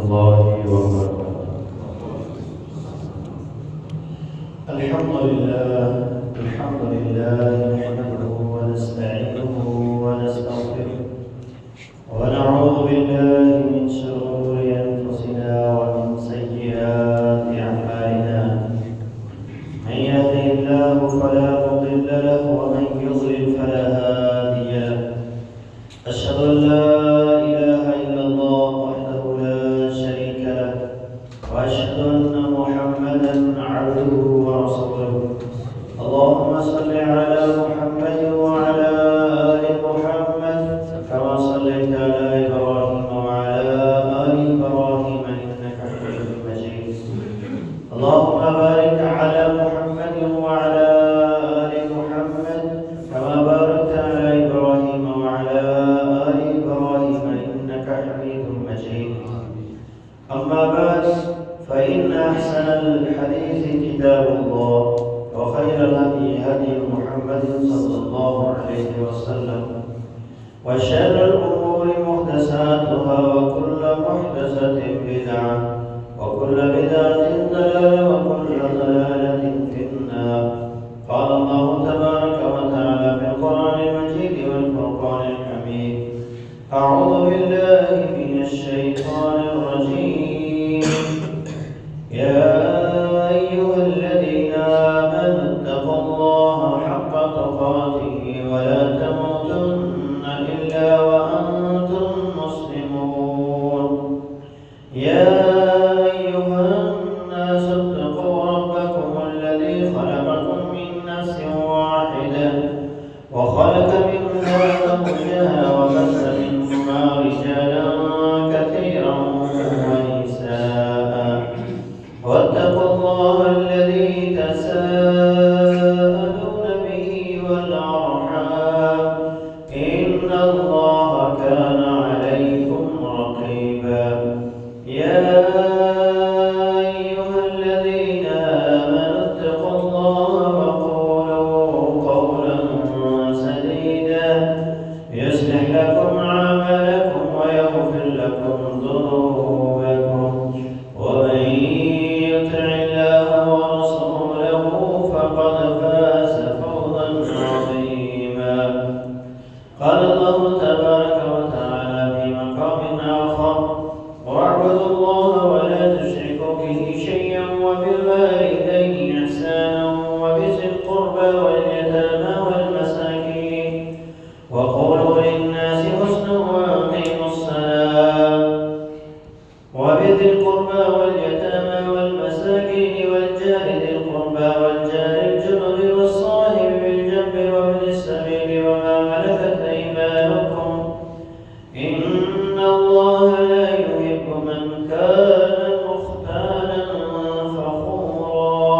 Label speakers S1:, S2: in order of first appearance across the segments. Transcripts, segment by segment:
S1: الله وبركاته. الحمد لله نحمده ونستعينه ونستغفره ونعوذ بالله من شرور أنفسنا ومن سيئات أعمالنا. من يهده الله فلا مضل له ومن يضلل فلا هادي له. أشهد أن لا إله إلا الله وحده لا شريك له وأشهد أن محمدا عبده ورسوله. اللهم صل على محمد وعلى آل محمد كما صليت على إبراهيم وعلى آل إبراهيم إنك حميد مجيد. اللهم بارك على محمد وعلى آل محمد كما باركت على إبراهيم وعلى آل إبراهيم إنك حميد مجيد. أما بعد، فإن أحسن الحديث كتاب الله، وخير الهدي هدي محمد صلى الله عليه وسلم، وشر الأمور محدثاتها، وكل محدثة بدعة، وكل بدعة ضلالة، وكل ضلالة في النار. قال الله تبارك وتعالى في القرآن المجيد والفرقان الحميد: أعوذ بالله من الشيطان الرجيم. يا أيها الذين آمنوا اتقوا الله حق تقاته ولا تموتن إلا وأنتم مسلمون. يا أيها الناس اتقوا ربكم الذي خلقكم من نفس واحدة وخلق منها زوجها وبث منهما رجالا كثيرا ونساء. واتقوا الله الذي تساءلون به والأرحام إن الله كان عليكم رقيبا. يا أيها الذين آمنوا اتقوا الله وقولوا قولا سديدا يصلح لكم أعمالكم ويغفر لكم ذنوبكم، ومن يطع الله ورسوله فقد فاز فوزا عظيما. قال الله تبارك وتعالى في مقام آخر: واعبدوا الله ولا تشركوا به شيئا وبالوالدين إحسانا وبذي القربى واليتامى والمساكين وقولوا للناس حسنا وأقيموا الصلاة وبذي القربى واليتامى والمساكين والجار ذي القربى والجار الجنب والصاحب بالجنب وابن السبيل وما ملكت أيمانكم إن الله لا يحب من كان مختالا فخورا.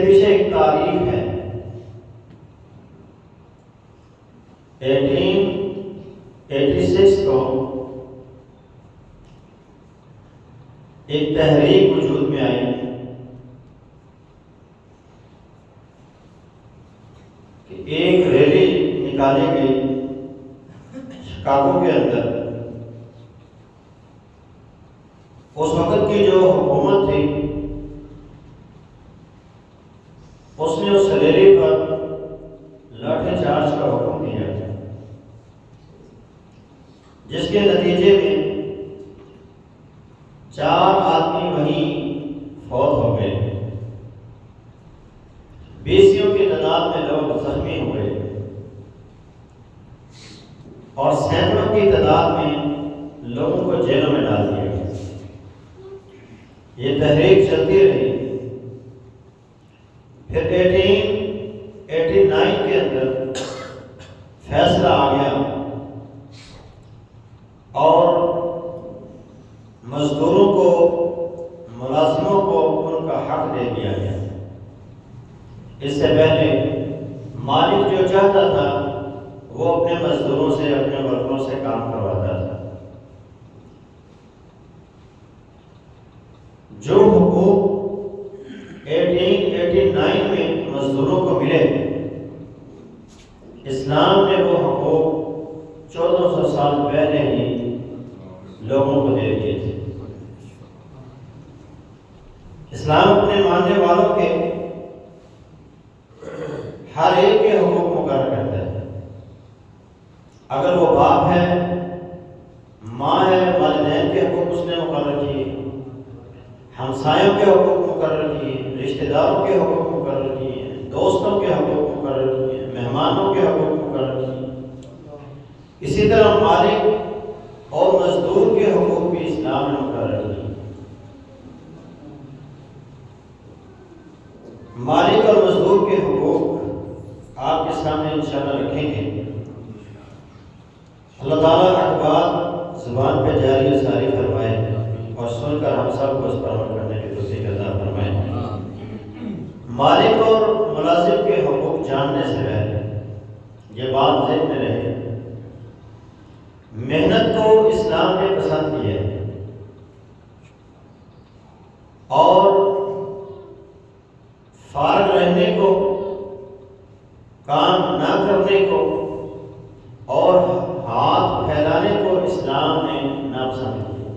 S1: کے پیچھے ایک تاریخ ہے۔ 1886 کو ایک تحریک وجود میں آئی کہ ایک ریلی نکالی گئی شکاگو کے اندر۔ اس وقت کی جو حکومت تھی اس نے اس ریلی پر لاٹھی چارج کا حکم دیا، جس کے نتیجے میں 4 آدمی وہیں فوت ہو گئے، 20 کی تعداد میں لوگ زخمی ہوئے اور سینکڑوں کی تعداد میں لوگوں کو جیلوں میں ڈال دیا گیا۔ یہ تحریک چلتی رہی۔ پھر 1889 کے اندر فیصلہ آ گیا اور مزدوروں کو، ملازموں کو ان کا حق دے دیا گیا۔ اس سے پہلے مالک جو چاہتا تھا وہ اپنے مزدوروں سے، اپنے ورکروں سے کام کرواتا تھا۔ جو حقوق 1889 میں مزدوروں کو ملے، اسلام نے وہ حقوق 1400 سال پہلے ہی لوگوں کو دے دیے تھے۔ اسلام اپنے ماننے والوں کے ہر ایک کے حقوق مقرر کرتا ہے۔ اگر وہ باپ ہے، ماں ہے، والدین کے حقوق اس نے مقرر کیے، ہمسایوں کے حقوق مقرر کیے، رشتہ داروں کے حقوق مقرر کیے، دوستوں کے حقوق مقرر کیے، مہمانوں کے حقوق مقرر کیے۔ اسی طرح مالک اور مزدور کے حقوق بھی اسلام نے مقرر کیے۔ مالک اور مزدور کے حقوق آپ کے سامنے انشاءاللہ رکھیں گے۔ اللہ تعالیٰ اخبار زبان پہ جاری و ساری فرمائے اور سن کر ہم سب کو اس پر عمل کرنے کی توفیق عطا فرمائے۔ مالک اور ملازم کے حقوق جاننے سے پہلے یہ بات ذہن میں رہے، محنت کو اسلام نے پسند کیا ہے اور فارغ رہنے کو، کام نہ کرنے کو اور ہاتھ پھیلانے کو اسلام نے ناپسند کیا۔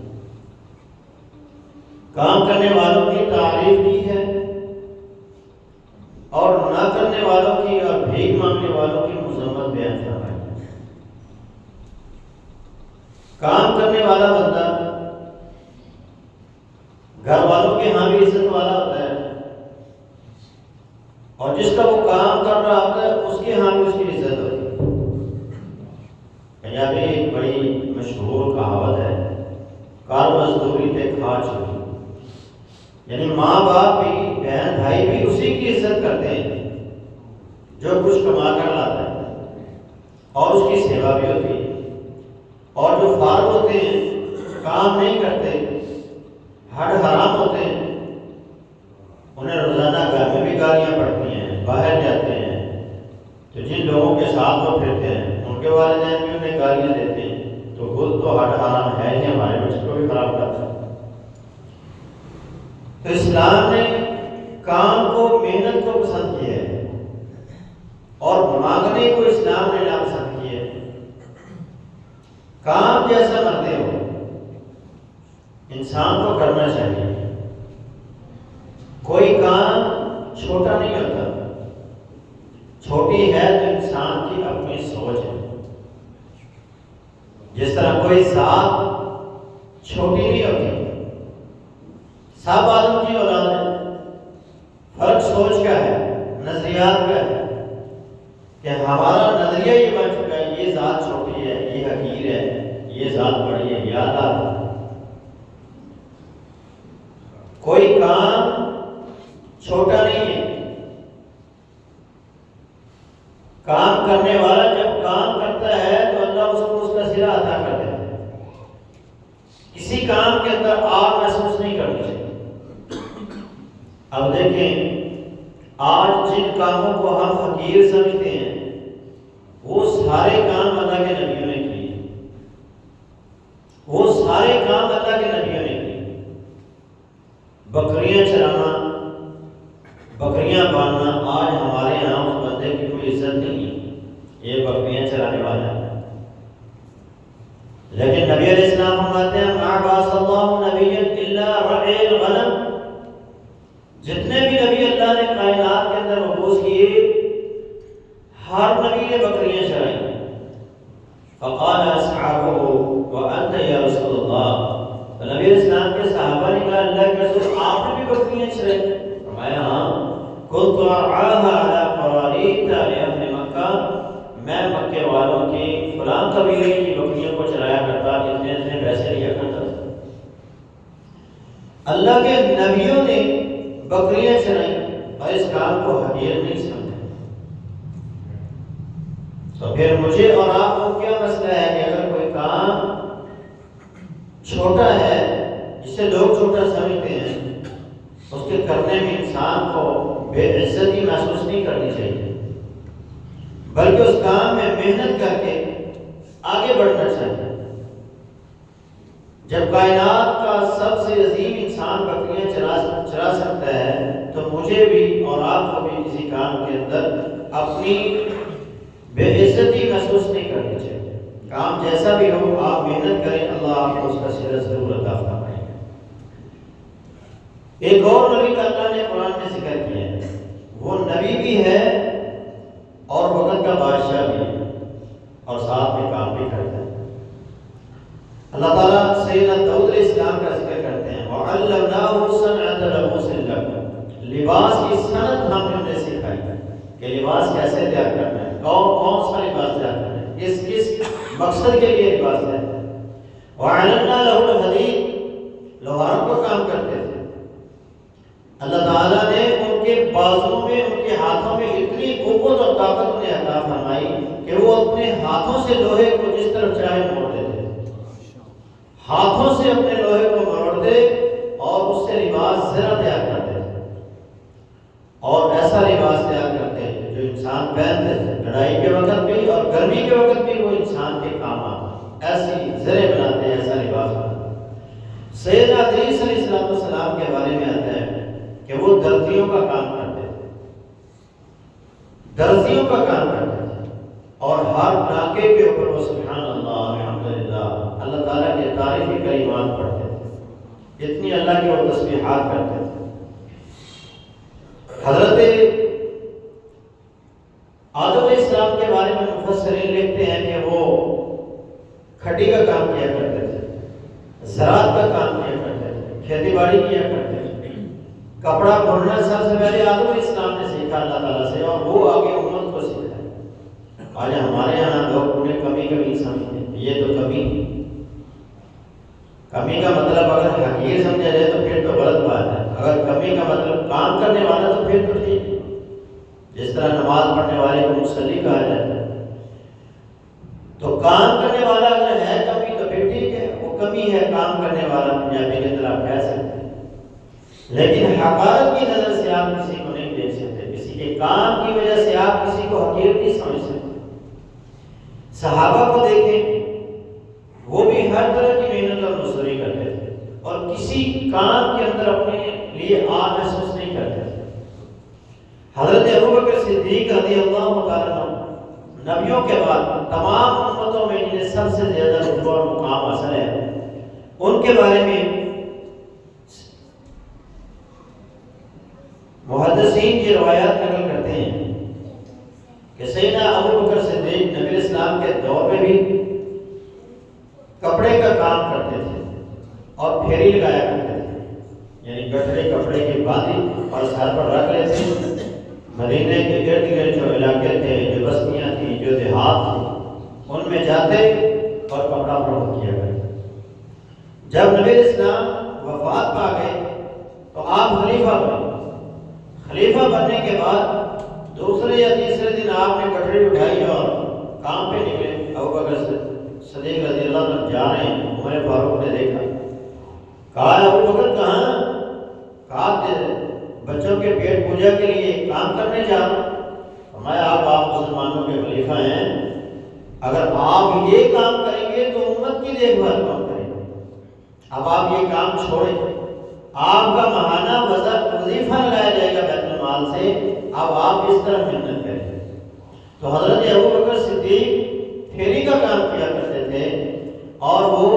S1: کام کرنے والوں کی تعریف کی ہے اور نہ کرنے والوں کی اور بھیک مانگنے والوں کی مذمت بیان فرمائی۔ کام کرنے والا بندہ گھر والوں کے ہاں بھی عزت والا ہوتا ہے اور جس کا وہ کام کر رہا ہوتا ہے اس کے ہاں بھی اس کی عزت ہوتی ہے۔ پنجابی ایک بڑی مشہور کہاوت ہے، کار مزدوری پہ کھا چکی، یعنی ماں باپ بھی، بہن بھائی بھی اسی کی عزت کرتے ہیں جو کچھ کما کر لاتا ہے اور اس کی سیوا بھی ہوتی ہے، اور جو فارغ ہوتے ہیں، کام نہیں کرتے، ہڈ حرام ہوتے ہیں، انہیں روزانہ گھر میں بھی گالیاں پڑتی ہیں، باہر جاتے ہیں تو جن لوگوں کے ساتھ وہ پھرتے ہیں ان کے والدین بھی انہیں گالیاں دیتے ہیں، تو خود تو ہڈ حرام ہے ہی، ہمارے بچے کو بھی خراب کرتا ہے۔ تو اسلام نے کام کو، محنت کو پسند کیا ہے اور مانگنے کو اسلام نے ناپسند کیا ہے۔ کام جیسا مرتے ہو انسان کو کرنا چاہیے، کوئی کام چھوٹا نہیں ہوتا، چھوٹی ہے تو انسان کی اپنی سوچ ہے۔ جس طرح کوئی ذات چھوٹی نہیں ہوتی، سب آدم کی اولاد ہے، فرق سوچ کا ہے، نظریات کا ہے کہ ہمارا نظریہ یہ بن چکا ہے یہ ذات چھوٹی ہے، یہ حقیر ہے، یہ ذات بڑی ہے، یاد آ کوئی کام چھوٹا نہیں ہے۔ کام کرنے والا جب کام کرتا ہے تو اللہ اس کو اس کا صلہ عطا کر دیتا ہے۔ کسی کام کے اندر آپ محسوس نہیں کرنی چاہیے۔ اب دیکھیں آج جن کاموں کو ہم حقیر سمجھتے ہیں وہ سارے کام اللہ کے نبیوں نے کیے، وہ سارے کام اللہ کے نبیوں نے کیے۔ بکریاں چرانا، بکریاں باندھنا، آج ہمارے یہاں اس بندے کی کوئی عزت نہیں ہے، یہ بکریاں چرانے والا ہے۔ لیکن نبی علیہ السلام فرماتے ہیں ما بعث اللہ نبیا الا رعی الغنم، جتنے بھی نبی اللہ نے کائنات کے اندر مبعوث کیے ہر نبی نے بکریاں چرائیں۔ فقال اصحابہ وانت یا رسول اللہ، تو نبی علیہ السلام کے صحابہ نے کہا اللہ کے رسول آپ نے بھی بکریاں چرائی؟ فرمایا ہاں، كنت ارعاها على قراريط لاهل مکہ، میں مکے والوں کی فلاں قبیلے کی بکریوں کو چرایا کرتا، اتنے اتنے پیسے لیا کرتا تھا۔ اللہ کے نبیوں نے بکریاں چرائیں اور اس کام کو حقیر نہیں سمجھا۔ تو پھر مجھے اور آپ کو کیا مسئلہ ہے کہ اگر کوئی کام چھوٹا ہے جسے لوگ چھوٹا سمجھتے ہیں، اس کے کرنے میں انسان کو بے عزتی محسوس نہیں کرنی چاہیے، بلکہ اس کام میں محنت کر کے آگے بڑھنا چاہیے۔ جب کائنات کا سب سے عظیم انسان بکریاں چرا سکتا ہے تو مجھے بھی اور آپ کو بھی کسی کام کے اندر اپنی بے عزتی محسوس نہیں کرنی چاہیے۔ کام جیسا بھی ہو آپ محنت کریں، اللہ آپ کو اس کا صلہ ضرور عطا فرمائے گا۔ ایک اور نبی کا اللہ نے قرآن میں ذکر کیا ہے، وہ نبی بھی ہے اور وقت کا بادشاہ بھی ہے اور ساتھ میں کام بھی کرتا ہے۔ اللہ تعالیٰ سیدنا داؤد علیہ السلام کا ذکر کرتے ہیں وَعَلَّمْنَاهُ صَنْعَةَ لَبُوسٍ لَكُمْ، لباس کی صنعت ہم نے انہیں سکھائی کہ لباس کیسے تیار کرنا ہے، کون سا لباس تیار کرنا ہے، کس مقصد کے لیے لباس تیار کرنا ہے۔ وَعَلَمْنَا لَهُ الْحَدِيدَ، لوہاروں کو کام کرتے تھے۔ اللہ تعالیٰ نے ان کے بازوں میں، ان کے ہاتھوں میں اتنی قوت اور طاقت انہیں عطا فرمائی کہ وہ اپنے ہاتھوں سے لوہے کو جس طرف چاہے موڑ دیتے، ہاتھوں سے اپنے لوہے کو مروڑتے اور اس سے لباس زرہ تیار کرتے تھے، اور ایسا لباس تیار کرتے جو انسان پہنتے تھے، لڑائی کے وقت بھی اور گرمی کے وقت بھی وہ انسان کے کام آتا، ایسی زرے بناتے ہیں، ایسا لباس بناتے ہیں۔ سیدنا ادریس علیہ السلام کے بارے میں آتا ہے کہ وہ درزیوں کا کام کرتے تھے، درزیوں کا کام کرتے تھے، اور ہر ٹانکے کے اوپر وہ سبحان اللہ الحمدللہ اللہ تعالیٰ کے تعریفی کلمات پڑھتے تھے، اتنی اللہ کی وہ تسبیحات کرتے تھے۔ حضرت آدم علیہ السلام کے بارے میں مفسرین لکھتے ہیں کہ وہ کھٹی کا کام کیا کرتے تھے، زراعت کا کام کیا کرتے تھے، کھیتی باڑی کیا کرتے تھے۔ کپڑا بننا سب سے پہلے آدم علیہ السلام نے سیکھا اللہ تعالیٰ سے، اور وہ آگے امت کو سکھایا۔ آج ہمارے یہاں لوگ انہیں کمی کمی سمجھتے ہیں، یہ تو کمی کا مطلب اگر حقیر سمجھا جائے تو پھر تو غلط بات ہے، اگر کمی کا مطلب کام کرنے والا تو پھر تو ٹھیک ہے، جس طرح نماز پڑھنے والے کو مصلی کہا جاتا ہے، تو کام کرنے والا اگر ہے کمی تو پھر ٹھیک ہے، وہ کمی ہے کام کرنے والا، پنجابی کے اندر آپ کہہ سکتے ہیں۔ لیکن حقارت کی نظر سے آپ کسی کو نہیں دیکھ سکتے، کسی کے کام کی وجہ سے آپ کسی کو حقیر نہیں سمجھ سکتے۔ صحابہ کو دیکھیں، وہ بھی ہر طرح کی محنت اور مزدوری کرتے تھے اور کسی کام کے اندر اپنے لیے آر محسوس نہیں کرتے تھے۔ حضرت ابوبکر صدیق رضی اللہ تعالیٰ عنہ نبیوں کے بعد تمام امتوں میں جنہیں سب سے زیادہ رتبہ اور مقام حاصل ہے، ان کے بارے میں محدثین یہ روایات نقل کرتے ہیں کہ سیدنا ابوبکر صدیق نبی علیہ السلام کے دور میں بھی کپڑے کا کام کرتے تھے اور پھیری لگایا کرتے تھے، یعنی گٹھڑے کپڑے کی باندھی اور سر پر رکھ لیتے۔ مدینے کے ارد گرد جو علاقے تھے، جو بستیاں تھیں، جو دیہات تھے، ان میں جاتے اور کپڑا فروخت کیا کرتے۔ جب نبی علیہ السلام وفات پا گئے تو آپ خلیفہ بنے۔ خلیفہ بننے کے بعد دوسرے یا تیسرے دن آپ نے گٹھڑی اٹھائی اور کام پہ نکلے۔ ابوبکر صدیق رضی اللہ عنہ جا رہے ہیں، عمر فاروق نے دیکھا، کہا ابوبکر کہاں؟ کہا بچوں بچوں کے پیٹ پوجا کے لیے ایک کام کرنے جا رہا ہوں. فرمایا آپ مسلمانوں کے خلیفہ ہیں، اگر آپ یہ کام کریں گے تو امت کی دیکھ بھال کون کرے گا؟ اب آپ یہ کام چھوڑیں، آپ کا ماہانہ وظیفہ لگایا جائے گا بیت المال سے، اب آپ اس طرح محنت کریں. تو حضرت ابوبکر صدیق پھیری کا کام کیا کرتے تھے اور وہ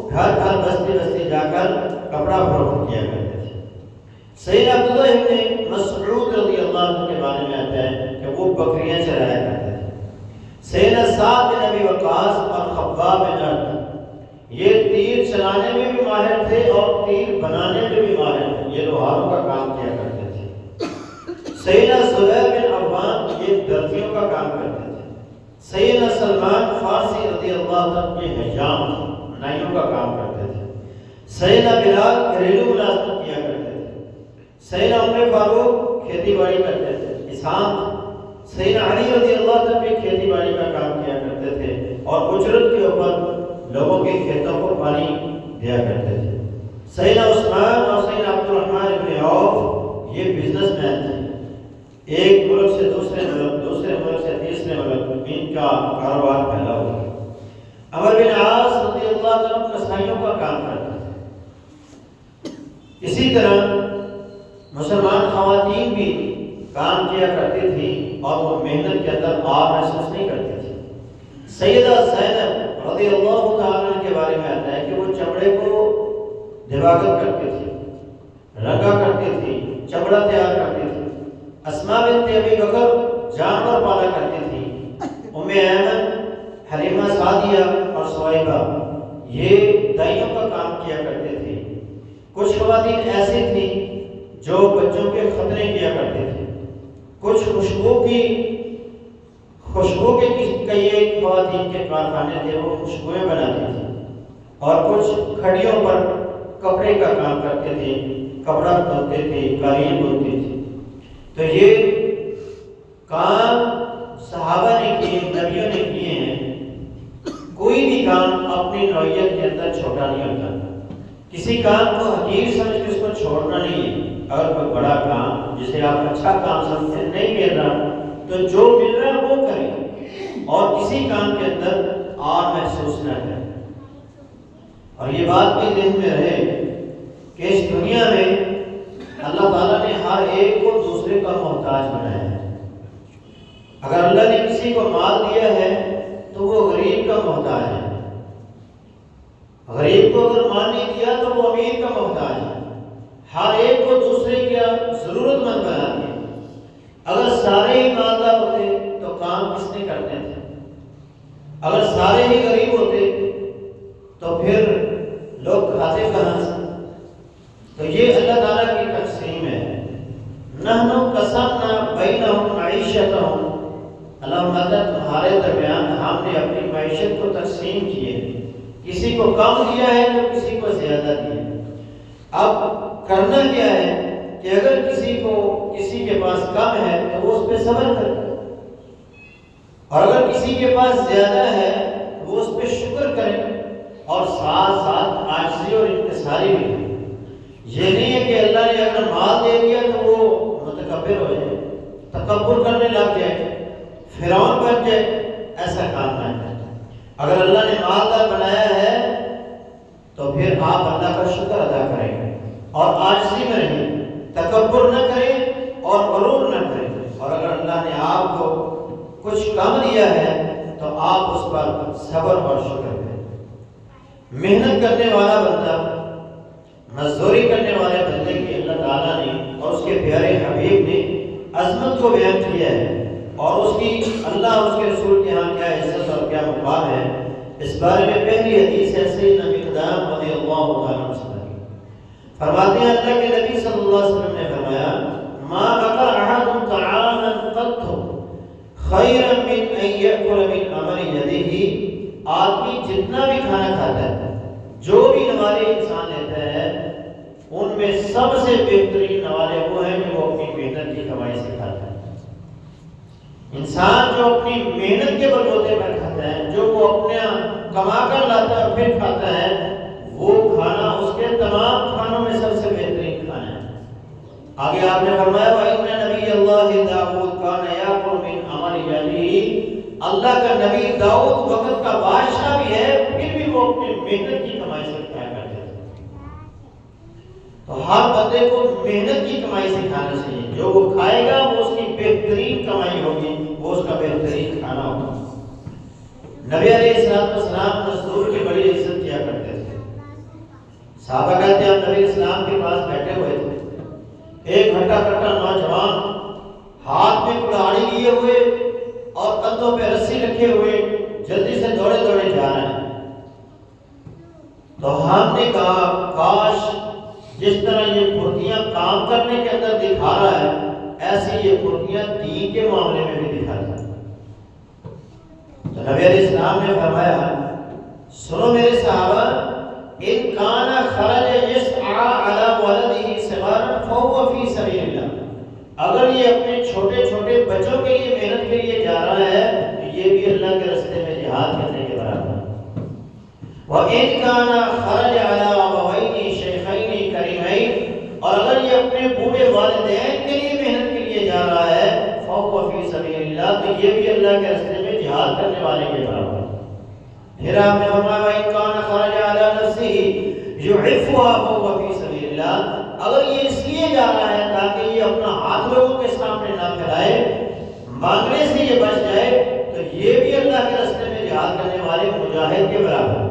S1: گھر گھر بستی بستی جا کر کپڑا فروخت کیا کرتے تھے. سیدنا عبداللہ ابن مسعود رضی اللہ عنہ کے بارے میں آتا ہے کہ وہ بکریاں چرایا کرتے تھے. سیدنا سعد بن ابی وقاص اور خباب بن ارد یہ تیر چلانے میں بھی ماہر تھے اور تیر بنانے میں بھی ماہر تھے، یہ لوہاروں کا کام کیا کرتے تھے. سیدنا زبیر بن عوام یہ درزیوں کا کام کرتے تھے. سیدنا سلمان فارسی رضی اللہ عنہ یہ حجام تھے، نائیوں کا کام کرتے تھے. سیدنا بلال گھریلو ملازمت کیا کرتے تھے. سیدنا عمر فاروق کھیتی باڑی کرتے تھے، کسان. سیدنا علی رضی اللہ عنہ بھی کھیتی باڑی کا کام کیا کرتے تھے اور اجرت کے اوپر لوگوں کے کھیتوں کو پانی دیا کرتے تھے. سیدنا عثمان اور سیدنا عبد الرحمن ابن عوف یہ بزنس مین تھے، ایک ملک سے دوسرے ملک سے تیسرے ملک ان کا کاروبار پھیلا ہوا. عمر بن عاص رضی اللہ عنہ کسائیوں کا کام کرتے تھے. اسی طرح مسلمان خواتین بھی کام کیا کرتی تھی اور وہ محنت کے اندر آر محسوس نہیں کرتی تھی. سیدہ زینب رضی اللہ تعالیٰ عنہ کے بارے میں آتا ہے کہ وہ چمڑے کو دباغت کرتی تھی، رنگا کرتی تھی، چمڑا تیار کرتی تھی. اسماء بنت ابی بکر جانور پالا کرتی تھی. ام ایمن، حلیمہ سعدیہ اور سویبہ یہ دائیوں کا کام کیا کرتے تھے. کچھ خواتین ایسی تھیں جو بچوں کے ختنے کیا کرتے تھے. کچھ خوشبو کے کئی خواتین کے کارخانے تھے، وہ خوشبوئیں بناتی تھیں. اور کچھ کھڑیوں پر کپڑے کا کام کرتے تھے، کپڑا بنتے تھے، قالین بنتی تھی. تو یہ کام صحابہ نے کیے، نبیوں نے کیے ہیں. کوئی بھی کام اپنی نوعیت کے اندر چھوٹا نہیں ہوتا. کسی کام کو حقیر سمجھ کے اس کو چھوڑنا نہیں ہے. اگر کوئی بڑا کام جسے آپ اچھا کام سمجھتے ہیں نہیں مل رہا تو جو مل رہا ہے وہ کریں اور کسی کام کے اندر آر محسوس نہ کریں. اور یہ بات بھی ذہن میں رہے کہ اس دنیا میں اللہ تعالیٰ نے ہر ایک کو دوسرے کا محتاج بنایا ہے. اگر اللہ نے کسی کو مال دیا ہے تو وہ غریب کا محتاج ہے. غریب کو اگر مال نہیں دیا تو وہ امیر کا محتاج ہے. ہر ایک کو دوسرے کا ضرورت مند بنا دیا. اگر سارے ہی مالدار ہوتے تو کام کس نے کرتے تھے؟ اگر سارے ہی غریب ہوتے تو پھر لوگ کھاتے کہاں سے؟ تو یہ اللہ تعالیٰ کی تقسیم ہے. نحن قسمنا بینہم معیشتہم، اللہ مدد تمہارے درمیان ہم نے اپنی معیشت کو تقسیم کی ہے. کسی کو کم دیا ہے تو کسی کو زیادہ دیا ہے. اب کرنا کیا ہے کہ اگر کسی کے پاس کم ہے تو وہ اس پہ صبر کرے، اور اگر کسی کے پاس زیادہ ہے تو وہ اس پہ شکر کرے اور ساتھ ساتھ عاجزی اور انکساری بھی کرے. یہ نہیں ہے کہ اللہ نے اگر مال دے دیا تو وہ متکبر ہو جائے، تکبر کرنے لگ جائے، فرعون بن جائے. ایسا کام نہ کرے. اگر اللہ نے مالدار بنایا ہے تو پھر آپ اللہ کا شکر ادا کریں اور عاجزی میں رہیں، تکبر نہ کریں اور غرور نہ کریں. اور اگر اللہ نے آپ کو کچھ کم دیا ہے تو آپ اس پر صبر اور شکر کریں. محنت کرنے والا بندہ، مزدوری کرنے والے بندے کی اللہ تعالیٰ نے اور اس کے پیارے حبیب نے عظمت کو بیان کیا ہے اور اس کی اللہ اور اس کے رسول کے ہاں کیا عزت اور کیا مقام ہے. اس بارے میں پہلی حدیث ہے سیدنا مقدام رضی اللہ تعالیٰ عنہ سے فرماتے ہیں اللہ کے نبی صلی اللہ علیہ وسلم نے فرمایا ما بقر احد طعاما قط خیرا من ان یأکل من عمل یدہ. آدمی جتنا بھی کھانا کھاتا ہے، جو بھی نوالے انسان لیتا ہے، ان میں سب سے بہترین نوالے وہ ہیں کہ وہ اپنی محنت کی کمائی سے کھاتا ہے. انسان جو اپنی محنت کے بلبوتے پر کھاتا ہے، جو وہ اپنا کما کر لاتا ہے اور پھر کھاتا ہے، وہ کھانا اس کے تمام کھانوں میں سب سے بہترین کھانا ہے. آگے آپ نے فرمایا وَإِنَّ نَبِيَّ اللَّهِ داؤد كَانَ يَأْكُلُ مِنْ عَمَلِ يَدِهِ، اللہ کا نبی داؤد وقت کا بادشاہ بھی ہے، پھر بھی وہ اپنی محنت کی کمائی سے کھایا کرتے تھے۔ تو ہر بندے کو محنت کی کمائی سے کھانا چاہیے، جو وہ کھائے گا وہ اس کی بہترین کمائی ہوگی، وہ اس کا بہترین کھانا ہوگا۔ نبی علیہ السلام مزدور کی بڑی عزت کیا کرتے تھے۔ صحابہ کہتے ہیں ہم نبی اسلام کے پاس بیٹھے ہوئے تھے، ایک ہٹا کٹا نوجوان ہاتھ میں کڑاہی لیے ہوئے اور کندھوں پہ رسی رکھے ہوئے جلدی سے دوڑے دوڑے جا رہے ہیں۔ تو ہم نے کہا کاش جس طرح یہ پھرتیاں کام کرنے کے اندر دکھا رہا ہے، ایسی یہ پھرتیاں دین کے معاملے میں بھی دکھا رہا ہے۔ تو نبی علیہ السلام نے فرمایا سنو میرے صحابہ، ان کان خرج یسعى علی ولدہ صغارا فهو فی سبیل اللہ، اگر یہ اپنے چھوٹے چھوٹے بچوں کے لیے محنت کے لیے جا رہا ہے تو یہ بھی اللہ کے راستے میں جہاد کرنے کے برابر ہے۔ وَإِن كَانَ خَرَجَ عَلَىٰ أَبَوَيْنِ شَيْخَيْنِ كَرِيمَيْنِ، اور اگر یہ اپنے بوڑھے والدین کے لیے محنت کے لیے جا رہا ہے فَهُوَ فِي سَبِيلِ اللَّهِ، تو یہ بھی اللہ کے راستے میں جہاد کرنے والے کے برابر ہے۔ پھر آپ نے فرمایا وَإِن كَانَ خَرَجَ عَلَىٰ نَفْسِهِ يُعِفُّهَا فَهُوَ فِي سَبِيلِ اللَّهِ، اگر یہ اس لیے جا رہا ہے تاکہ یہ اپنا ہاتھ لوگوں کے سامنے نہ پھیلائے، مانگنے سے یہ بچ جائے، تو یہ بھی اللہ کے راستے میں جہاد کرنے والے مجاہد کے برابر ہے۔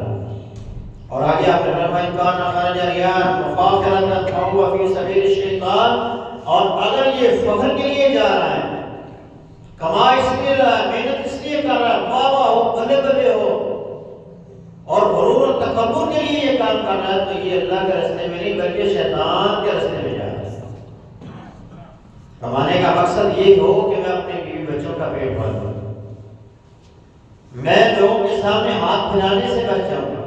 S1: اور آگے آپ نے فرمایا وَإِن كَانَ خَرَجَ رِيَاءً وَفَاخِرَةً فَهُوَ فِي سَبِيلِ الشَّيْطَانِ، اور اگر یہ فخر کے لیے جا رہا ہے، کما اس لیے رہا ہے، محنت اس لیے کر رہا ہے، واہ واہ ہو، بلے بلے ہو، اور غرور اور تکبر کے لیے یہ کام کر رہا ہے، تو یہ اللہ کے راستے میں نہیں بلکہ شیطان کے راستے میں جا رہا ہے۔ کمانے کا مقصد یہ ہو کہ میں اپنے بیوی بچوں کا پیٹ بھروں، میں لوگوں کے سامنے ہاتھ پھیلانے سے بچ جاؤں گا،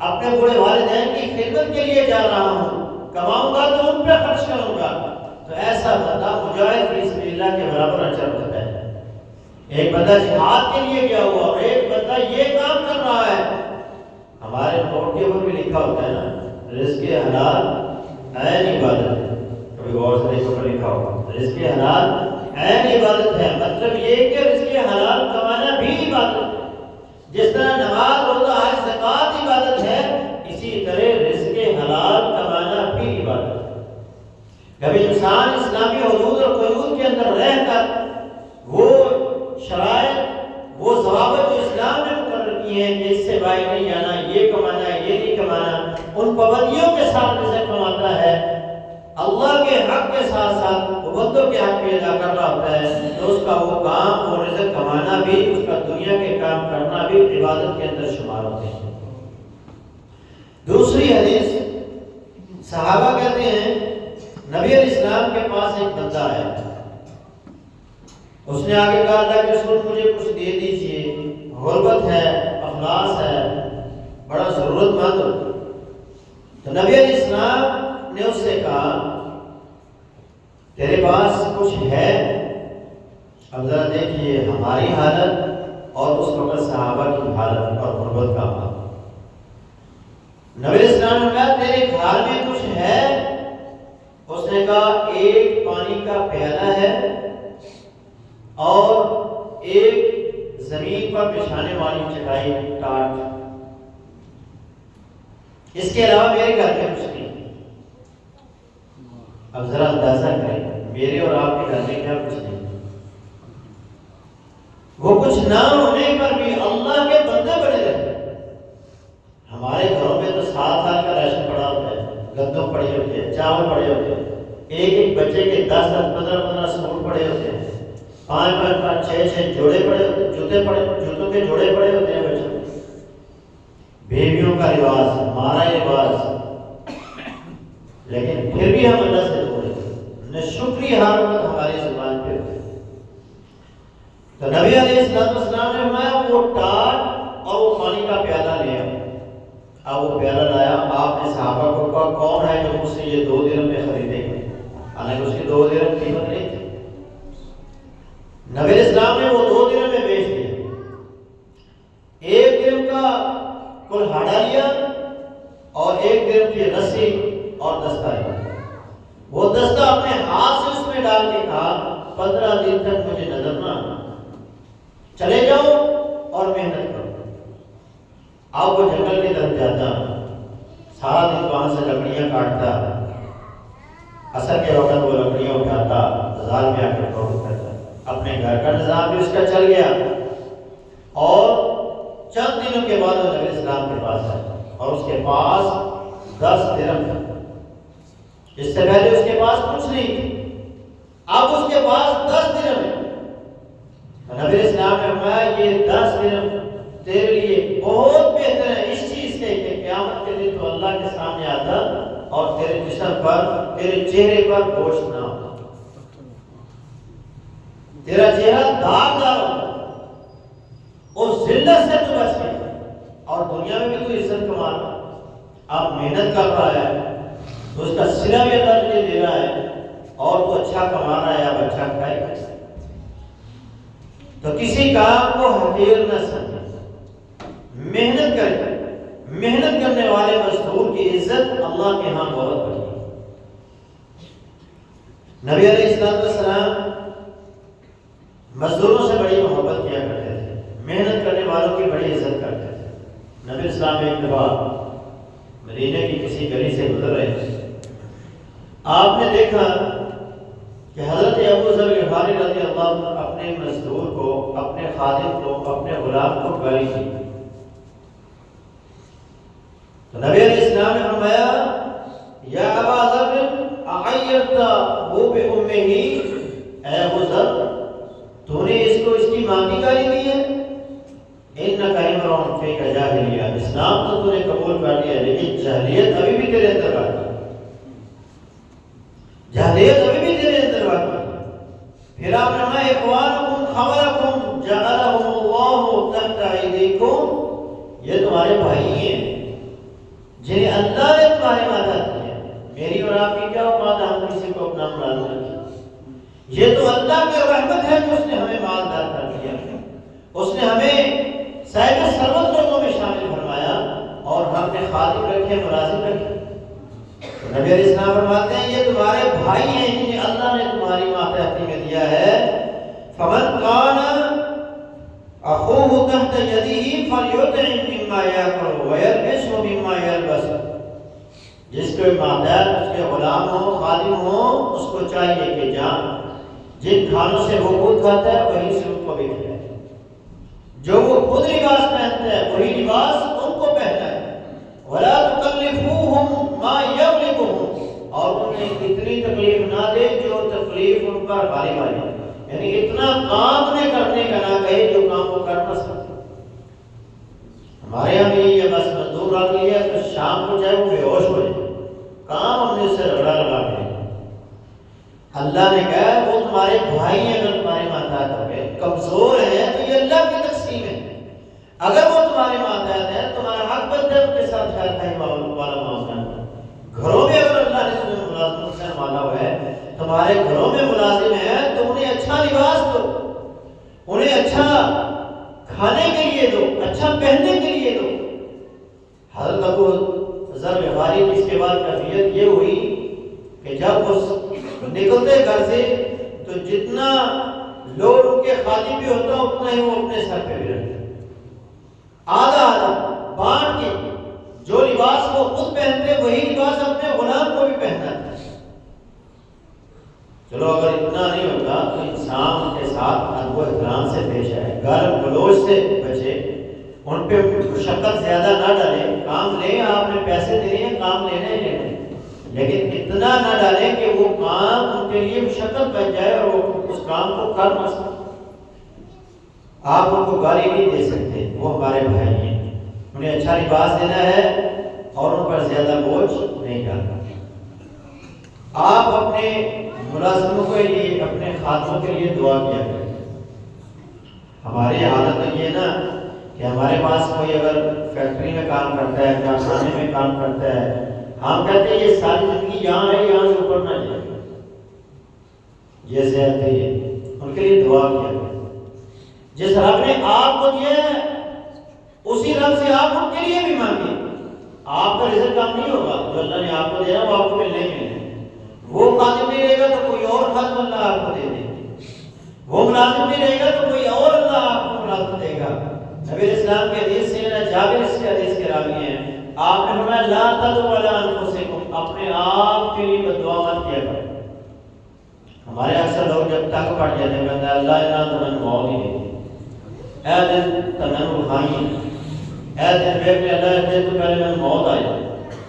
S1: اپنے بوڑھے والدین کی خدمت کے لیے جا رہا ہوں، کماؤں گا تو ان پہ خرچ کروں گا، تو ایسا بندہ مجاہد فی سبیل اللہ کے برابر اجر ہوتا ہے۔ ایک بندہ جہاد کے لیے گیا ہوا اور ایک بندہ یہ کام کر رہا ہے، ہمارے نوٹ کے اوپر بھی لکھا ہوتا ہے نا، رزق حلال عین عبادت ہے، کبھی غور سے دیکھو پر لکھا ہوگا رزق حلال عین عبادت ہے، مطلب یہ کہ رزق حلال کمانا بھی عبادت ہے۔ جس طرح نماز روزہ حج زکوٰۃ عبادت ہے، اسی طرح رزق حلال کمانا بھی عبادت ہے۔ کبھی انسان اسلامی حدود اور قیود کے اندر رہ کر وہ شرائط وہ ضوابط جو اسلام نے مقرر کی ہیں کہ اس سے باہر نہیں جانا، یہ کمانا ہے، یہ نہیں کمانا، ان پابندیوں کے ساتھ رزق کماتا ہے، اللہ کے حق کے ساتھ ساتھ بندوں کے حق بھی ادا کر رہا ہوتا ہے، تو اس کا وہ کام اور رزق کمانا بھی، اس کا دنیا کے کام کرنا بھی عبادت کے اندر شمار ہوتے ہیں۔ دوسری حدیث، صحابہ کہتے ہیں نبی علیہ السلام کے پاس ایک بندہ ہے، اس نے آگے کہا اللہ کے رسول مجھے کچھ دے دیجئے، غربت ہے، افلاس ہے، بڑا ضرورت مند۔ تو نبی علیہ السلام نے اس سے کہا تیرے پاس کچھ ہے؟ اب ذرا دیکھیے ہماری حالت اور اس وقت صحابہ کی حالت اور غربت کا حال۔ نبی علیہ السلام نے کہا تیرے گھر میں کچھ ہے؟ اس نے کہا ایک پانی کا پیالہ ہے اور ایک زمین پر بچھانے والی چٹائی ٹاٹ، اس کے علاوہ میرے گھر میں کچھ نہیں۔ اب ذرا اندازہ کریں میرے اور آپ کے گھر میں کیا کچھ نہیں۔ وہ کچھ نہ ہونے پر بھی اللہ کے بندے بنے رہتے۔ ہمارے گھروں میں تو 7 سال کا راشن پڑا ہوتا ہے، گندم پڑے ہوتے ہیں، چاول پڑے ہوتے ہیں، ایک ایک بچے کے 10 15 سوٹ پڑے ہوتے ہیں، 5 6 جوڑے پڑے ہوتے ہیں، جوتوں کے جوڑے پڑے ہوتے ہیں بچوں، بیویوں کا لباس، ہمارا لباس، لیکن پھر بھی ہم اللہ سے دور ہیں، نہ شکری ہر وقت ہماری زبان پہ ہوتی ہے۔ تو نبی علیہ السلام نے فرمایا وہ ٹاٹ اور وہ پانی کا پیالہ لے آؤ۔ اب وہ پیالہ لایا، آپ نے صحابہ کو کہا کون ہے جو مجھ سے یہ 2 درہم میں خریدے گا؟ حالانکہ اس کی 2 درہم قیمت نہیں تھی۔ نبی علیہ السلام نے وہ 2 درہم میں بیچ دیا، 1 درہم کا کلہاڑا لیا اور 1 درہم کی رسی اور دستہ لیا۔ وہ دستہ اپنے ہاتھ سے اس میں ڈال کے کہا 15 دن تک مجھے نظر نہ آنا، چلے جاؤ اور محنت کرو۔ اب وہ جنگل کی طرف جاتا، سارا دن وہاں سے لکڑیاں کاٹتا، عصر کے وقت وہ لکڑیاں اٹھاتا، بازار میں آ کر فروخت کرتا، اپنے گھر کا نظام بھی اس کا چل گیا۔ اور چند دنوں کے بعد وہ نبی اسلام کے پاس آیا اور اس کے پاس 10 درہم تھا۔ اس سے پہلے اس کے پاس کچھ نہیں تھا، اب اس کے پاس 10 درہم ہے۔ نبی اسلام نے فرمایا یہ 10 درہم تیرے لیے بہت بہتر ہے اس چیز سے کہ قیامت کے دن تو اللہ کے سامنے آتا اور تیرے جسم پر، تیرے چہرے پر بوجھ نہ ہوتا، تیرا چہرہ داغدار ہوتا، اس ذلت سے تو بچ گیا اور دنیا میں بھی تو عزت کما رہا۔ اب محنت کر رہا ہے تو اس کا صلہ بھی اللہ تجھے دے رہا ہے اور تو اچھا کما رہا ہے، اب اچھا کھائے گا۔ تو کسی کام کو حقیر نہ سمجھے، محنت کرے، محنت کرنے والے مزدور کی عزت اللہ کے ہاں بہت بڑی ہے۔ نبی علیہ السلام مزدوروں سے بڑی محبت کیا کرتے تھے، محنت کرنے والوں کی بڑی عزت کرتے تھے۔ نبی اسلام ایک دفعہ مدینے کی کسی گلی سے گزر رہے تھے، آپ نے دیکھا کہ حضرت ابو ذر غفاری رضی اللہ عنہ اپنے مزدور کو، اپنے خادم کو، اپنے غلام کو گالی دی۔ تو نبی علیہ السلام نے فرمایا یا ابا ذر اعیرت بامہ، اے ابو ذر تو نے اس کو اس کی ماں کی گالی دی ہے؟ انک امرؤ فیک جاہلیہ، اسلام تو نے قبول کر لیا لیکن جاہلیت ابھی بھی تیرے اندر باقی ہے، جاہلیت ابھی بھی تیرے اندر باقی ہے۔ پھر آپ نے فرمایا اخوانکم خولکم جعلہم اللہ تحت ایدیکم، یہ تمہارے بھائی ہیں جنہیں اللہ نے تمہارے ماتحت کیا۔ میری اور آپ کی کیا اوقات ہے ہم کسی کو اپنا ملازم رکھیں؟ یہ تو اللہ کی رحمت ہے کہ اس نے ہمیں مالدار کر دیا، اس نے ہمیں صاحب ثروت لوگوں میں شامل فرمایا اور ہم نے خادم رکھے، ملازم رکھے۔ تو نبی علیہ السلام فرماتے ہیں یہ تمہارے بھائی ہیں جنہیں اللہ نے تمہاری ماتحتی میں دیا ہے۔ فمن کان اخوہ تحت یدہ فلیطعم مما یاکل ویلبسہ مما یلبس، جس کے ماتحت اس کے غلام ہو، خادم ہو، اس کو چاہیے کہ جن کھانوں سے وہ خود کھاتا ہے وہیں سے ان کو بھی کھلائے، جو وہ خود لباس پہنتا ہے وہی لباس ان کو پہنا ہے۔ وَلَا تُكَلِّفُوهُمْ مَا يَغْلِبُهُمْ، اور انہیں اتنی تکلیف نہ دے جو تکلیف ان پر غالب آ جائے، یعنی اتنا کام نے کرنے کا نہ کہے جو کام وہ کر نہ سکتے۔ ہمارے یہاں بھی یہ بس مزدور رکھ لیا تو شام کو چاہے وہ بے ہوش ہو جائے، کام ہم نے اس سے رگڑا لگا دیا۔ اللہ نے کہا وہ تمہارے بھائی ہیں، اگر تمہارے ماتحت ہو گئے کمزور ہیں تو یہ اللہ کی تقسیم ہے، اگر وہ تمہارے ماتحت ہیں تمہارا حق بنتا ہے ان کے ساتھ خیر خواہی والا معاملہ۔ گھروں میں اگر اللہ نے تمہیں ملازمت سے مالا ہوا ہے، تمہارے گھروں میں ملازم ہیں تو انہیں اچھا لباس دو، انہیں اچھا کھانے کے لیے دو، اچھا پہننے کے لیے دو۔ حضرت ابو ذر غفاری کی اس کے بعد کیفیت یہ ہوئی کہ جب وہ نکلتے گھر سے تو جتنا لوگ ان کے خادم بھی ہوتا اتنا ہی وہ اپنے سر پہ بھی رکھتے، آدھا آدھا بانٹ کے، جو لباس وہ خود پہنتے وہی لباس اپنے غلام کو بھی پہننا تھا۔ چلو اگر اتنا نہیں ہوتا تو انسان کے ساتھ ادب و احترام سے پیش آئے، گالی گلوچ سے بچے، ان پہ مشقت زیادہ نہ ڈالے۔ کام لیں، آپ نے پیسے دینے ہیں، کام لینے ہی لینے، لیکن اتنا نہ ڈالیں کہ وہ کام ان کے لیے مشقت بن جائے اور وہ اس کام کو کر نہ سکے۔ آپ ان کو گالی نہیں دے سکتے، وہ ہمارے بھائی ہیں، انہیں اچھا لباس دینا ہے اور ان پر زیادہ بوجھ نہیں ڈالنا۔ آپ اپنے ملازموں کے لیے، اپنے خادموں کے لیے دعا کیا کریں۔ ہماری عادت یہ نا کہ ہمارے پاس کوئی اگر فیکٹری میں کام کرتا ہے، کارخانے میں کام کرتا ہے، ہم کہتے ہیں یہ ساری زندگی یہاں ہے، یہاں سے اوپر نہ جائے، یہ زیادتی ہے۔ ان کے لیے دعا کیا کریں۔ جس رب نے آپ کو دیا ہے اسی رب سے آپ ان کے لیے بھی مانگیں۔ آپ کا رزق کم نہیں ہوگا، جو اللہ نے آپ کو دیا وہ آپ کو ملنے ہی ملے، وہ خادم نہیں رہے گا تو کوئی اور خادم اللہ آپ کو دے دے گا، وہ ملازم نہیں رہے گا تو کوئی اور اللہ آپ کو ملازم دے گا۔ نبی اسلام کے حدیث سے جابر اس کے حدیث کے راوی ہیں، آپ نے فرمایا لا تدعوا علی انفسکم، اپنے آپ کے لیے بد دعا مت کیا کرو۔ ہمارے اکثر لوگ جب تک پڑھ جاتے ہیں کہتے ہیں اللہ انا تو میں موت ہی دے، اے دن تو میں اٹھائیں، اے دن بیٹھ کے اللہ دے تو پہلے میں موت آ جائے۔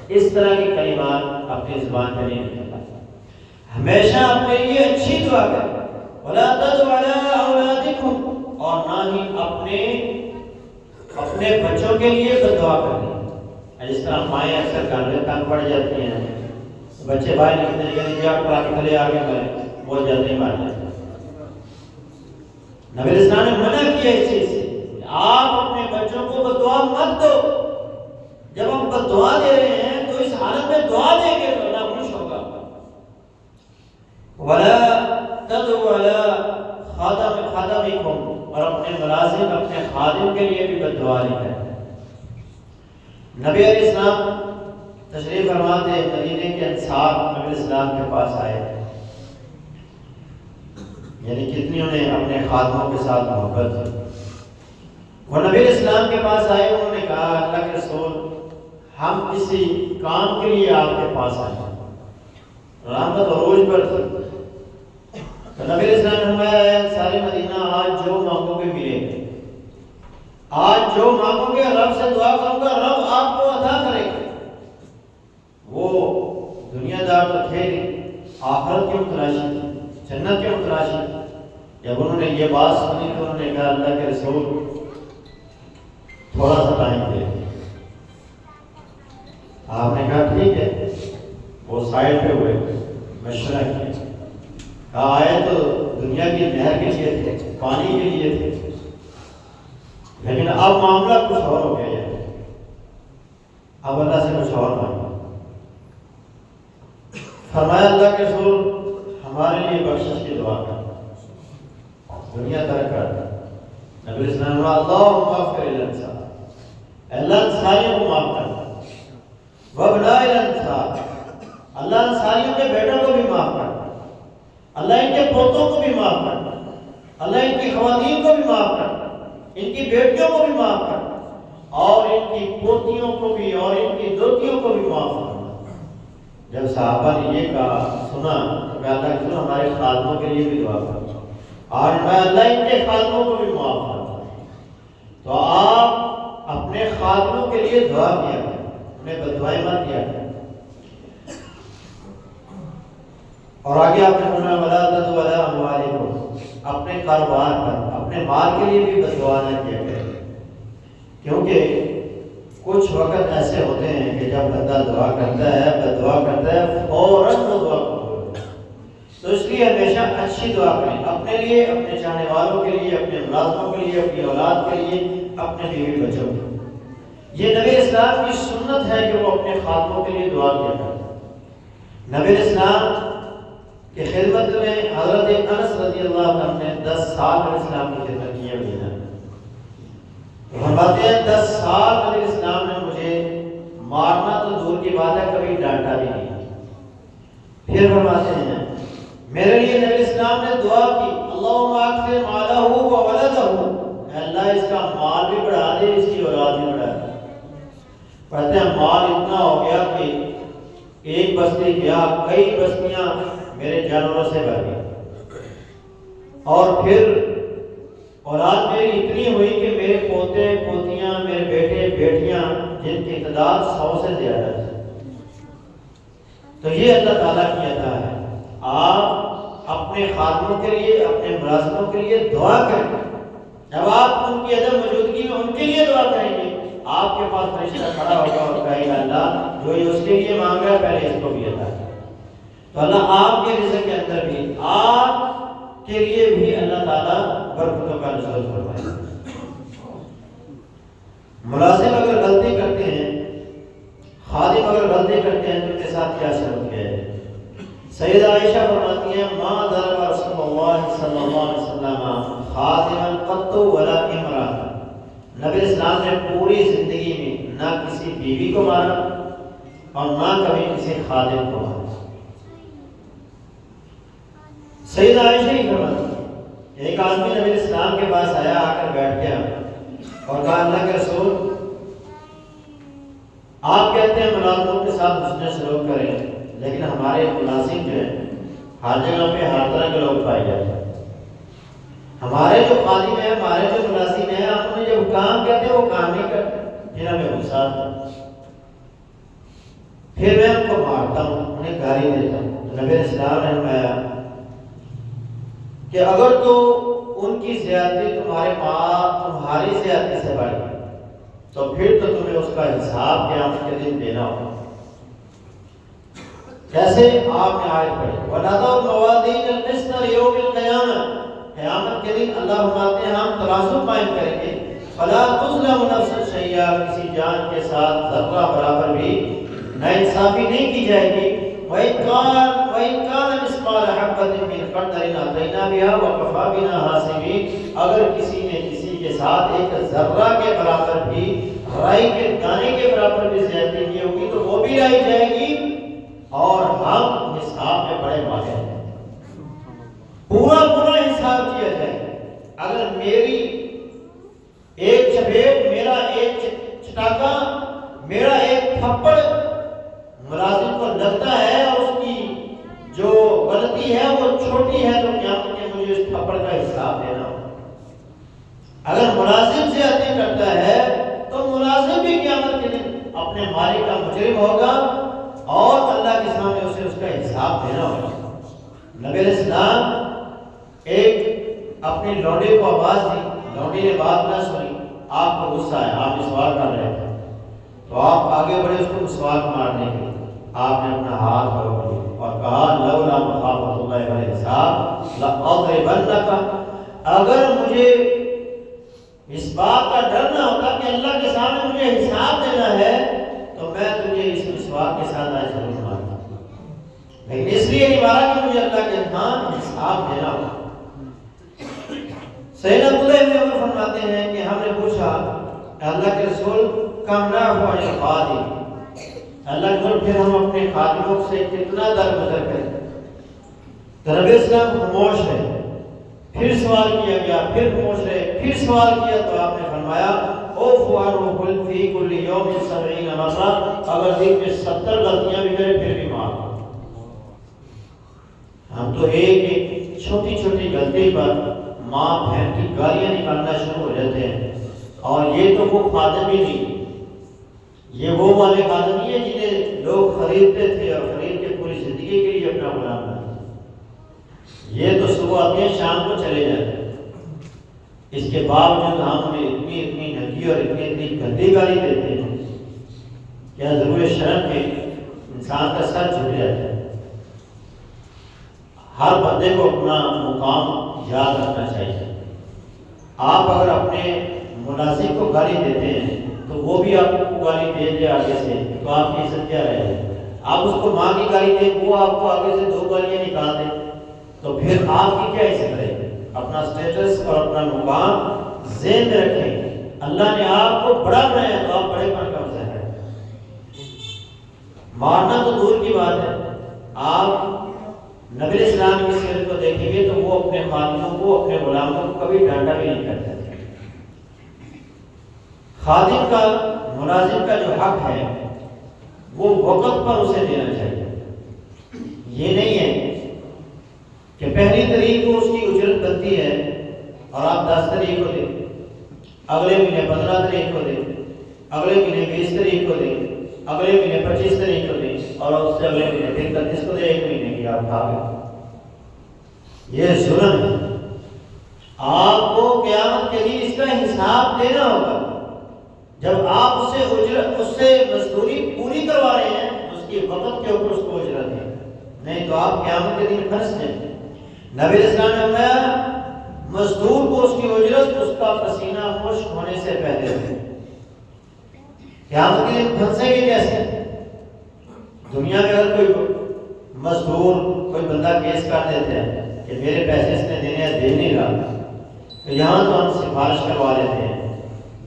S1: اس طرح کی کلمات اپنی زبان پہ نہیں نکلتا۔ ہمیشہ اپنے لیے اچھی دعا کریں، ولا تدعوا علی اولادکم، اور نہ ہی اپنے بچوں کے لیے بد دعا کریں۔ جس طرح مائیں اکثر کاندھے تنگ پڑ جاتی ہیں، بچے باہر نکلتے ہیں یا ٹرک تلے آگے بڑھے وہ جلدی مار جاتے ہیں۔ نبی اسلام نے منع کیا اس چیز سے کہ آپ اپنے بچوں کو بد دعا مت دو۔ جب ہم بد دعا دے رہے ہیں تو اس حالت میں دعا دیں گے تو اللہ خوش ہوگا۔ ولا تدعوا علی خادمکم، اور اپنے ملازم اپنے خادم کے لیے بھی بد دعا نہیں کریں۔ نبی علیہ السلام تشریف فرما تھے، مدینے کے انصار نبی السلام کے پاس آئے، یعنی کتنی انہیں اپنے خادموں کے ساتھ محبت تھی۔ وہ نبی السلام کے پاس آئے، انہوں نے کہا اللہ کے رسول ہم کسی کام کے لیے آپ کے پاس آئے ہیں، رحمت عروج پر تھی۔ تو نبی السلام نے فرمایا سارے مدینہ آج جو مانگو گے ملے گا، آج جو مانگو گے رب سے دعا کروں گا رب آپ کو عطا کرے گا۔ وہ دنیا دار تو تھے آخرت کی متلاشی تھی، جنت کے متلاشی تھی۔ جب انہوں نے یہ بات سنی تو انہوں نے کہا اللہ کے رسول تھوڑا سا ٹائم دے۔ آپ نے کہا ٹھیک ہے، وہ سائڈ پہ ہوئے، مشورہ کیا، کہا آئے تو دنیا کی نہر کے لیے تھے، پانی کے لیے تھے، لیکن اب معاملہ کچھ اور ہو گیا ہے، اب اللہ سے کچھ اور مانگا۔ فرمایا اللہ کے رسول ہمارے لیے بخشش کی دعا کر، دنیا ترک کر۔ نبی اسلام نے اللہم اغفر للانصار، اللہ انصاریوں کو معاف کر، وابناء الانصار، اللہ انصاریوں کے بیٹوں کو بھی معاف کر، اللہ ان کے پوتوں کو بھی معاف کر، اللہ ان کی خواتین کو بھی معاف کر، ان کی بیٹیوں کو بھی معاف کر، اور ان کی پوتیوں کو بھی اور ان کی دوتیوں کو بھی معاف کر۔ جب صحابہ نے یہ کہا سنا تو کہا اللہ کہ ہمارے خادموں کے لیے بھی دعا کرو، اور میں اللہ ان کے خادموں کو بھی معاف کرتا ہوں۔ تو آپ اپنے خادموں کے لیے دعا کیا کریں، انہیں بد دعائیں مت کیا کریں۔ اور آگے آپ نے فرمایا ولا تدعوا علی اموالکم، اپنے کاروبار پر اپنے مال کے لیے بھی بد دعا نہ کیا کریں، کیونکہ کچھ وقت ایسے ہوتے ہیں کہ جب بندہ دعا کرتا ہے بد دعا کرتا ہے فوراً وہ دعا قبول ہوتی ہے۔ تو اس لیے ہمیشہ اچھی دعا کریں، اپنے لیے، اپنے چاہنے والوں کے لیے، اپنے ملازموں کے لیے، اپنی اولاد کے لیے، اپنے بیوی بچوں کے لیے۔ یہ نبی اسلام کی سنت ہے کہ وہ اپنے خادموں کے لیے دعا کیا کرتے ہیں۔ نبی اسلام کی خدمت میں حضرت انس رضی اللہ عنہ نے 10 سال نبی اسلام کی خدمت کی ہے۔ فرماتے ہیں 10 سال نبی اسلام نے مجھے مارنا تو دور کی بات ہے کبھی ڈانٹا بھی نہیں۔ پھر فرماتے ہیں میرے لیے نبی اسلام نے دعا کی اللہم اکثر مالہ و ولدہ، اللہ اس کا مال بھی بڑھا دے اس کی اولاد بھی بڑھا دے۔ کہتے ہیں مال اتنا ہو گیا کہ ایک بستی گیا کئی بستیاں میرے جانوروں سے بھر گئی، اور پھر اولاد میری اتنی ہوئی کہ میرے پوتے پوتیاں میرے بیٹے بیٹیاں جن کی تعداد 100 سے زیادہ ہے۔ تو یہ اللہ تعالیٰ کی عطا ہے۔ آپ اپنے خادموں کے لیے اپنے ملازموں کے لیے دعا کریں، جب آپ ان کی عدم موجودگی میں ان کے لیے دعا کریں گے آپ کے پاس فرشتہ کھڑا ہوگا اور کہے گا اللہ جو یہ اس کے لیے مانگ رہا ہے پہلے اس کو بھی عطا کرے۔ تو اللہ آپ کے رزق کے اندر بھی آپ کے لیے بھی اللہ تعالیٰ برکتوں کا نزول فرمائے۔ ملازم اگر غلطی کرتے ہیں، خادم اگر غلطی کرتے ہیں تو ان کے ساتھ کیا سلوک ہے؟ سیدہ عائشہ فرماتی ہیں ما ضرب رسول اللہ صلی اللہ علیہ وسلم خادما قط ولا امرأة، نبی اسلام نے پوری زندگی میں نہ کسی بیوی کو مارا اور نہ کبھی کسی خادم کو مارا۔ سیدہ عائشہ ہی فرماتی ایک آدمی نبی اسلام کے پاس آیا، آ کر بیٹھ گیا اور کہا اللہ کے رسول آپ کہتے ہیں ملازموں کے ساتھ حسن سلوک کریں، لیکن ہمارے ملازم جو ہیں ہر جگہ پہ ہر طرح کے لوگ پائے جاتے ہیں، ہمارے جو خادم ہیں، ہمارے جو ملازم ہیں، آپ نے جو کام کہتے ہیں وہ کام نہیں کرتے، پھر ہمیں غصہ آتا ہے، پھر میں ان کو مارتا ہوں، انہیں گالی دیتا ہوں۔ نبی اسلام نے فرمایا کہ اگر تو ان کی زیادتی تمہاری زیادتی سے بڑھ گئی تو پھر تو تمہیں اس کا حساب قیامت کے دن دینا ہوگا۔ جیسے آپ نے آیت پڑھی وَنَضَعُ الْمَوَازِينَ الْقِسْطَ لِيَوْمِ الْقِيَامَةِ، قیامت کے دن اللہ فرماتے ہیں ہم ترازو قائم کریں گے، فَلَا تُظْلَمُ نَفْسٌ شَيْئًا، کسی جان کے ساتھ ذرہ برابر بھی ناانصافی نہیں کی جائے گی، وَإِنْ كَانَ مِثْقَالَ حَبَّةٍ مِّنْ خَرْدَلٍ أَتَيْنَا بِهَا وَكَفَىٰ بِنَا حَاسِبِينَ، اگر کسی نے کسی کے ساتھ ایک ذرہ کے برابر بھی، رائی کے دانے کے برابر بھی زیادتی کی ہوگی تو وہ بھی لائی جائے گی اور ہم حساب میں بڑے ماہر ہیں، پورا حساب کیا جائے۔ اگر میری ایک چپیٹ، میرا ایک چٹاکا، میرا ایک تھپڑ ملازم کو لگتا ہے اور اس کی جو غلطی ہے وہ چھوٹی ہے تو قیامت کے مجھے اس تھپڑ کا حساب دینا ہوگا۔ اگر ملازم زیادتی کرتا ہے تو ملازم بھی قیامت کے دن اپنے مالک کا مجرم ہوگا اور اللہ کے سامنے اسے اس کا حساب دینا ہوگا۔ نبی علیہ السلام ایک اپنی لونڈی کو آواز دی، لونڈی نے بات نہ سنی، آپ کو غصہ ہے، آپ مسواک کر رہے تھے تو آپ آگے بڑھے اس کو مسواک مارنے کے لیے، آپ نے اپنا ہاتھ روک لیا اور کہا لولا مخافۃ اللہ والحساب لأضربنک، اگر مجھے اس بات کا ڈر نہ ہوتا کہ اللہ کے سامنے مجھے حساب دینا ہے تو میں تجھے اس مسواک کے ساتھ آج ضرور مارتا، لیکن اس لیے نہیں مارا کہ مجھے اللہ کے ہاں حساب دینا ہوگا۔ سیدنا عبداللہ بن عمر فرماتے ہیں کہ ہم نے پوچھا اللہ کے رسول کم نعفو عن الخادم، اللہ کے رسول پھر ہم اپنے خادموں سے کتنا درگزر کریں؟ تو نبی اسلام خاموش ہے، پھر سوال کیا گیا، پھر خاموش رہے، پھر سوال کیا تو آپ نے فرمایا اوفوا عنہ کل فی کل یوم 70 مرہ، اگر دن میں 70 غلطیاں بھی کرے پھر بھی معاف۔ ہم تو ایک چھوٹی چھوٹی غلطی پر ماں بہن کی گالیاں نکالنا شروع ہو جاتے ہیں، اور یہ تو وہ خادم ہی نہیں، یہ وہ والے خادم نہیں ہیں جنہیں لوگ خریدتے تھے اور خرید کے پوری زندگی کے لیے اپنا غلام بناتے، یہ تو صبح آتے ہیں شام کو چلے جاتے ہیں، اس کے باوجود ہم انہیں اتنی ننگی اور اتنی گندی گالی دیتے ہیں کیا ضرور شرم کے انسان کا سر جھک جاتا ہے۔ ہر بندے کو اپنا مقام یاد رکھنا چاہیے۔ آپ اگر اپنے ملازم کو گالی دیتے ہیں تو وہ بھی آپ کو گالی دے دے آگے سے تو آپ کی عزت کیا رہے گی؟ آپ اس کو ماں کی گالی دیں، وہ آپ کو آگے سے 2 گالیاں نکال دیں تو پھر آپ کی کیا عزت رہے گی؟ اپنا سٹیٹس اور اپنا مقام ذہن میں رکھیں، اللہ نے آپ کو بڑا بنایا تو آپ بڑے پن کا مظاہرہ ہے، مارنا تو دور کی بات ہے۔ آپ نبی اسلام کی سیرت کو دیکھیں گے تو وہ اپنے خادموں کو، اپنے غلاموں کو کبھی ڈانٹا بھی نہیں کرتے تھے۔ خادم کا، ملازم کا جو حق ہے وہ وقت پر اسے دینا چاہیے، یہ نہیں ہے کہ پہلی تاریخ کو اس کی اجرت بنتی ہے اور آپ 10 تاریخ کو دیں، اگلے مہینے 15 تاریخ کو دیں، اگلے مہینے 20 تاریخ کو دیں، اگلے مہینے 25 تاریخ کو دیں اور اس سے اگلے مہینے پھر 31 کو دیں، 1 مہینے کی آپ کھا گئے۔ یہ ظلم ہے، آپ کو قیامت کے دن اس کا حساب دینا ہوگا۔ جب آپ اس سے مزدوری پوری کروا رہے ہیں اس کی وقت کے اوپر اس کو اجرت دیں، نہیں تو آپ قیامت کے دن پھنس جائیں۔ نبی اسلام نے فرمایا مزدور کو اس کی اجرت اس کا پسینہ خشک ہونے سے پہلے دے۔ قیامت کے دن پھنسے گے کیسے؟ دنیا میں اگر کوئی مزدور، کوئی بندہ کیس کر دیتے ہیں کہ میرے پیسے اس نے دینے دے نہیں رہا، تو یہاں تو ہم سفارش کروا لیتے ہیں،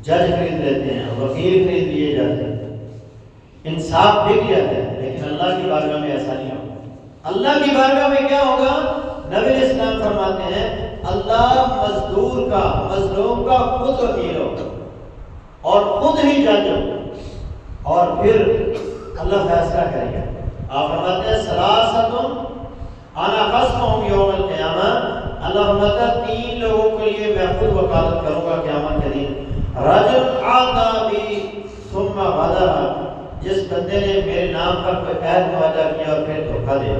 S1: جج خرید لیتے ہیں، وکیل خرید لیے جاتے ہیں، انصاف بک جاتا ہے، لیکن اللہ کی بارگاہ میں ایسا نہیں ہوگا۔ اللہ کی بارگاہ میں کیا ہوگا؟ نبی علیہ السلام فرماتے ہیں اللہ مزدور کا مظلوم کا خود وکیل ہو اور خود ہی جج ہو اور پھر اللہ فیصلہ کرے گا. آپ فرماتے ہیں ثلاثۃ انا خصمهم یوم القیامہ. اللہ فرماتا ہے 3 لوگوں کے لیے میں خود وکالت کروں گا قیامت کے دن. رجل عطا بی ثم غدر، جس بندے نے میرے نام پر کوئی عہد معاہدہ کیا اور پھر دھوکہ دے.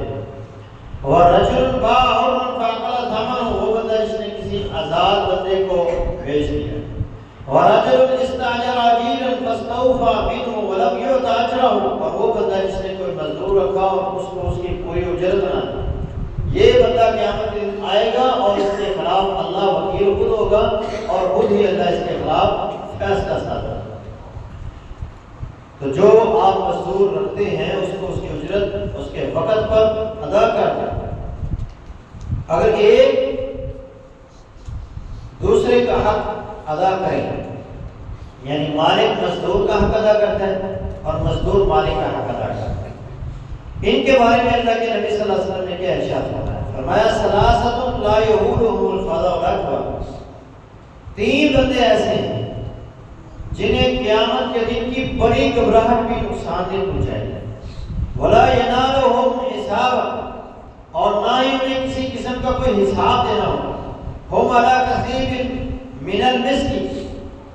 S1: ورجل باع حرا فاکل ثمنہ، وہ بندہ جس نے کسی آزاد بندے کو بیچ دیا. ورجل استاجر اجیرا فاستوفى منه ولم يؤت اجره، اور وہ بندہ جس نے کوئی مزدور رکھا اور اس کو اس کی پوری اجرت نہ دی. یہ بندہ قیامت کے دن آئے گا اور اس کے خلاف اللہ وکیل خود ہوگا اور خود ہی اللہ اس کے خلاف فیصلہ صادر. تو جو آپ مزدور رکھتے ہیں اس کو اس کی اجرت اس کے وقت پر ادا کر دیں. اگر ایک دوسرے کا حق ادا کرے، یعنی مالک مزدور کا حق ادا کرتا ہے اور مزدور مالک کا حق ادا کرتا ہے. ان کے بارے میں اللہ کے نبی صلی اللہ علیہ وسلم نے کیا ارشاد فرمایا؟ فرمایا ثلاثۃ لا یؤولهم الفضاء الاکبر. 3 بندے ایسے ہیں جنہیں قیامت کے دن کی بڑی گھبراہٹ بھی نقصان دہ پہنچائے گی. ولا ینالهم حساب، اور نہ ہی انہیں کسی قسم کا کوئی حساب دینا ہوگا. ہم علی کثیب من المسک،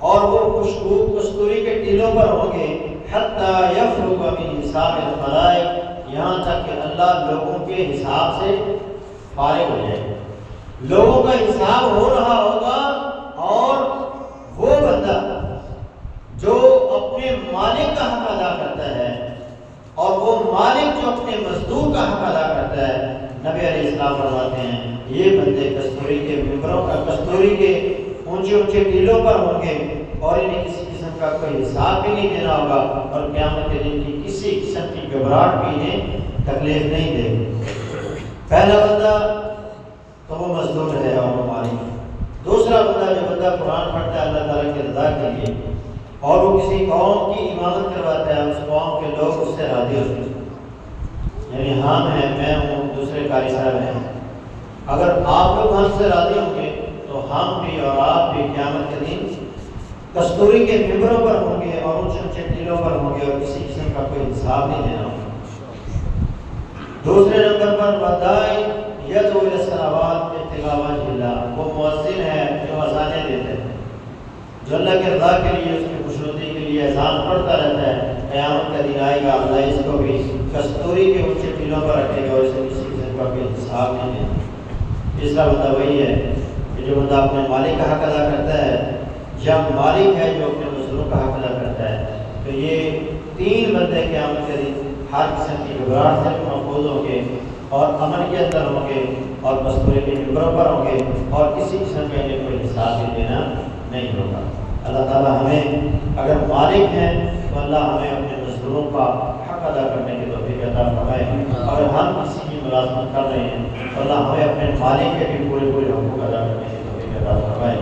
S1: اور وہ خوشبو کستوری کے ٹیلوں پر ہوں گے. حتی یفرغ من حساب الخلائق، یہاں تک کہ اللہ لوگوں کے حساب سے فارغ ہو جائے. لوگوں کا حساب ہو رہا ہوگا اور وہ بندہ جو اپنے مالک کا حق ادا کرتا ہے اور وہ مالک جو اپنے مزدور کا حق ادا کرتا ہے، نبی علیہ السلام فرماتے ہیں یہ بندے کستوری کے ممبروں کا کستوری کے اونچے اونچے ٹیلوں پر ہوں گے اور انہیں کسی قسم کا کوئی حساب بھی نہیں دینا ہوگا اور قیامت کے دن کی کسی قسم کی گھبراہٹ بھی انہیں تکلیف نہیں دے گی. پہلا بندہ تو وہ مزدور ہے اور وہ مالک. دوسرا بندہ جو بندہ قرآن پڑھتا ہے اللہ تعالیٰ کی رضا کے لیے اور وہ کسی قوم کی امامت کرواتا ہے، اس قوم کے لوگ اس سے راضی ہوتے ہیں، یعنی ہم ہیں، میں ہوں، دوسرے قاری صاحب ہیں. اگر آپ لوگ ہم سے راضی ہوں گے تو ہم بھی اور آپ بھی قیامت کے دن کستوری کے ممبروں پر ہوں گے اور اونچے اونچے ٹیلوں پر ہوں گے اور کسی قسم کا کوئی حساب نہیں دینا ہوگا. دوسرے نمبر پر ودائی یدعو الی الصلوات ابتغاء وجہ اللہ، وہ مؤذن ہے جو اذانیں دیتے ہیں، جو اللہ کے رضا کے لیے اس کی خوشنودی کے لیے اذان پڑھتا رہتا ہے. قیامت کا دن آئے گا اللہ اس کو بھی کستوری کے اونچے ٹیلوں پر رکھے گا اور اسے کسی قسم کا کوئی حساب نہیں دینا. تیسرا بندہ وہی ہے کہ جو بندہ اپنے مالک کا حق ادا کرتا ہے یا مالک ہے جو اپنے مزدوروں کا حق ادا کرتا ہے. تو یہ 3 بندے قیامت کے دن ہر قسم کی گھبراہٹ سے محفوظ ہوں گے اور امن کے اندر ہوں گے اور کستوری کے ممبروں پر ہوں گے اور کسی قسم کا انہیں کوئی حساب بھی دینا نہیں ہوگا. اللہ تعالیٰ ہمیں اگر مالک ہیں تو اللہ ہمیں اپنے مزدوروں کا حق ادا کرنے کی توفیق عطا فرمائے. اگر ہم کسی کی ملازمت کر رہے ہیں تو اللہ ہمیں اپنے مالک کے بھی پورے حقوق ادا کرنے کی توفیق عطا فرمائے.